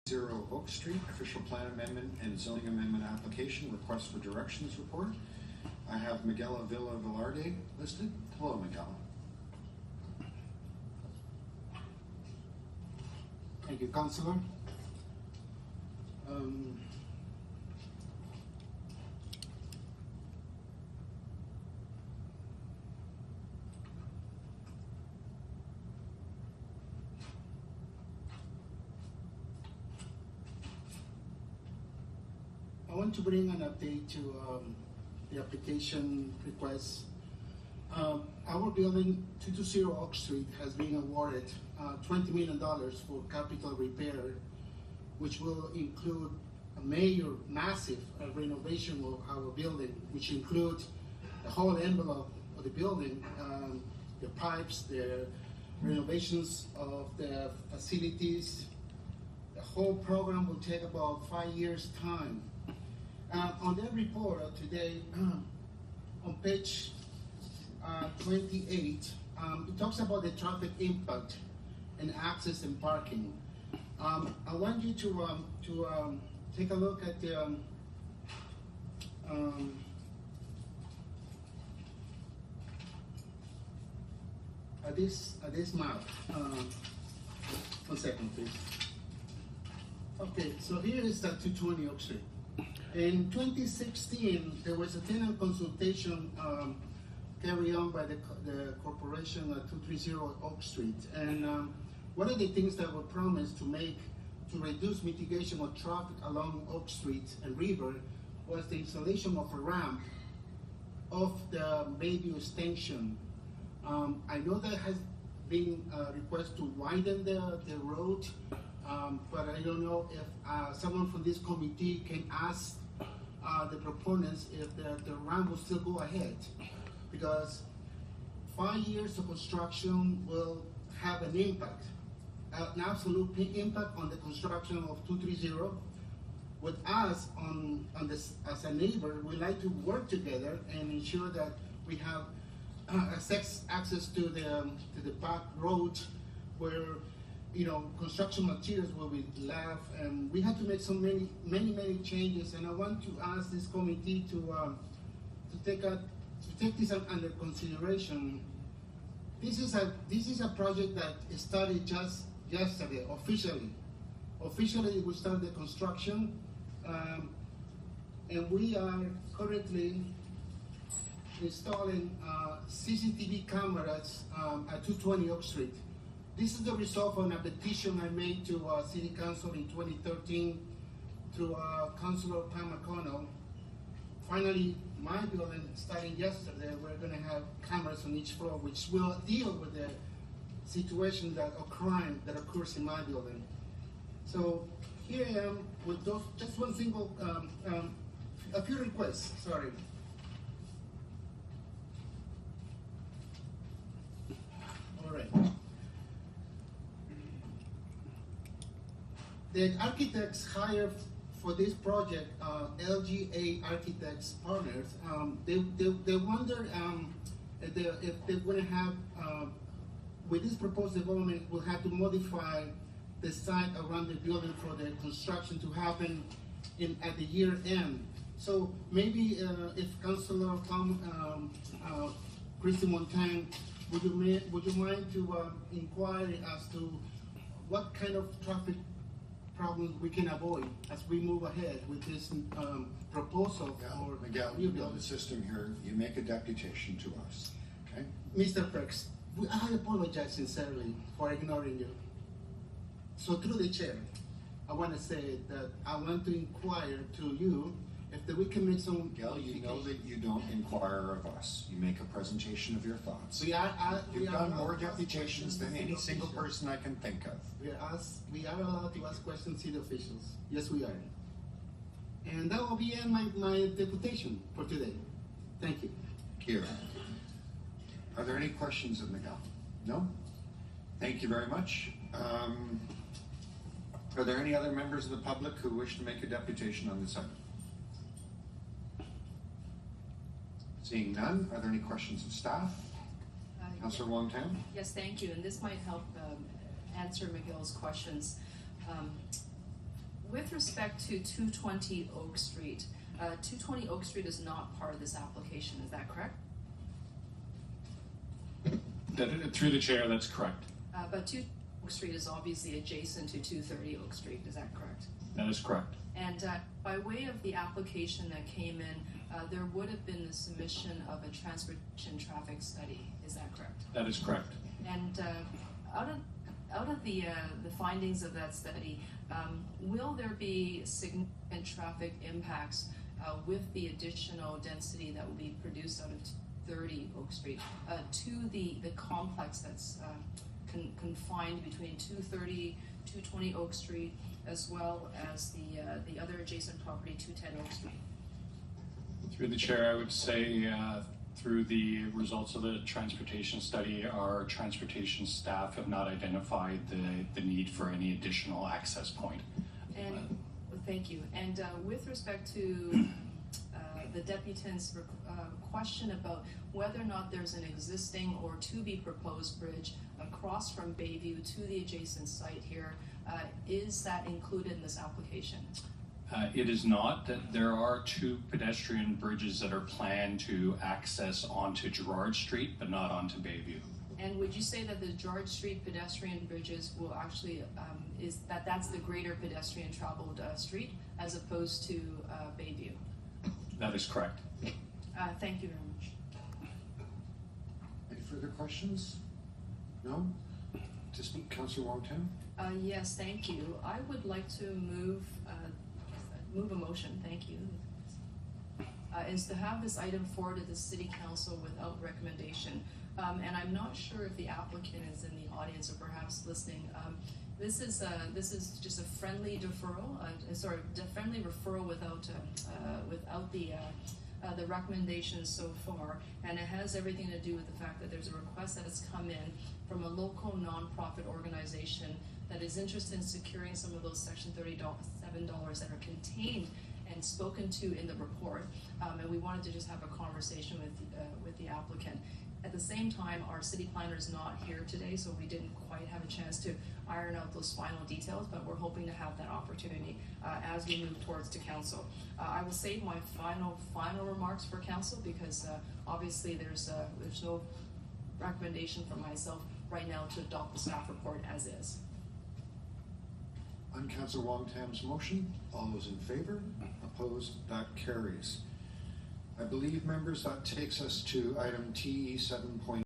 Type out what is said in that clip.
0 Oak Street, official plan amendment and zoning amendment application, request for directions report. I have Miguel Avila Velarde listed. Hello, Miguel. Thank you, Councilor. I want to bring an update to the application request. Our building, 220 Oak Street, has been awarded $20 million for capital repair, which will include a massive renovation of our building, which includes the whole envelope of the building, the pipes, the renovations of the facilities. The whole program will take about 5 years' time. On that report of today, on page 28, it talks about the traffic impact and access and parking. I want you to take a look at the at this map. 1 second, please. Okay, so here is the 220 Oak Street. In 2016, there was a tenant consultation carried on by the corporation at 230 Oak Street. And one of the things that were promised to reduce mitigation of traffic along Oak Street and River was the installation of a ramp of the Bayview extension. I know there has been a request to widen the road, but I don't know if someone from this committee can ask the proponents if the ramp will still go ahead, because 5 years of construction will have an impact, an absolute impact on the construction of 230. With us as a neighbor, we like to work together and ensure that we have access to the back road where construction materials will be left, and we have to make so many changes. And I want to ask this committee to take this under consideration. This is a project that started just yesterday officially. Officially, we started the construction, and we are currently installing CCTV cameras at 220 Oak Street. This is the result of a petition I made to City Council in 2013 through Councilor Pam McConnell. Finally, my building, starting yesterday, we're going to have cameras on each floor, which will deal with the situation of crime that occurs in my building. So here I am with just one single, a few requests, sorry. All right. The architects hired for this project, LGA Architects Partners, they wondered if they're going to have, with this proposed development, we'll have to modify the site around the building for the construction to happen at the year end. So maybe if Councilor Christy Montagne, would you mind to inquire as to what kind of traffic problems we can avoid as we move ahead with this proposal? Miguel, you know the system here. You make a deputation to us, okay? Mr. Perks, I apologize sincerely for ignoring you. So through the chair, I want to say that I want to inquire to you if we can make some. Miguel, you know that you don't inquire of us. You make a presentation of your thoughts. You've done more deputations than any single person I can think of. We are allowed to ask questions to the officials. Yes, we are. And that will be my deputation for today. Thank you. Thank you. Are there any questions of Miguel? No? Thank you very much. Are there any other members of the public who wish to make a deputation on this item? Seeing none, are there any questions of staff? Councilor Wong-Tam? Yes, thank you, and this might help answer Miguel's questions. respect to 220 Oak Street, 220 Oak Street is not part of this application, is that correct? Through the chair, that's correct. But 220 Oak Street is obviously adjacent to 230 Oak Street, is that correct? That is correct. And by way of the application that came in, there would have been the submission of a transportation traffic study, is that correct? That is correct. And out of the findings of that study, will there be significant traffic impacts with the additional density that will be produced out of 30 Oak Street to the complex that's confined between 230, 220 Oak Street, as well as the other adjacent property, 210 Oak Street? Through the chair, I would say through the results of the transportation study, our transportation staff have not identified the need for any additional access point. And thank you. And with respect to the deputant's question about whether or not there's an existing or to be proposed bridge across from Bayview to the adjacent site here, is that included in this application? It is not. There are 2 pedestrian bridges that are planned to access onto Gerrard Street, but not onto Bayview. And would you say that the Gerrard Street pedestrian bridges will actually, that's the greater pedestrian traveled street as opposed to Bayview? That is correct. Thank you very much. Any further questions? No? To speak, Councillor Wong-Tam? Yes, thank you. I would like to move a motion, thank you, is to have this item forwarded to the City Council without recommendation. And I'm not sure if the applicant is in the audience or perhaps listening. This is just a friendly deferral, friendly referral without the recommendations so far, and it has everything to do with the fact that there's a request that has come in from a local nonprofit organization that is interested in securing some of those Section 37 dollars that are contained and spoken to in the report, and we wanted to just have a conversation with the applicant. At the same time, our city planner is not here today, so we didn't quite have a chance to iron out those final details, but we're hoping to have that opportunity as we move towards to council. I will save my final remarks for council because obviously there's no recommendation from myself right now to adopt the staff report as is. On Councillor Wong-Tam's motion, all those in favor? Opposed? That carries. I believe, members, that takes us to item TE 7.0.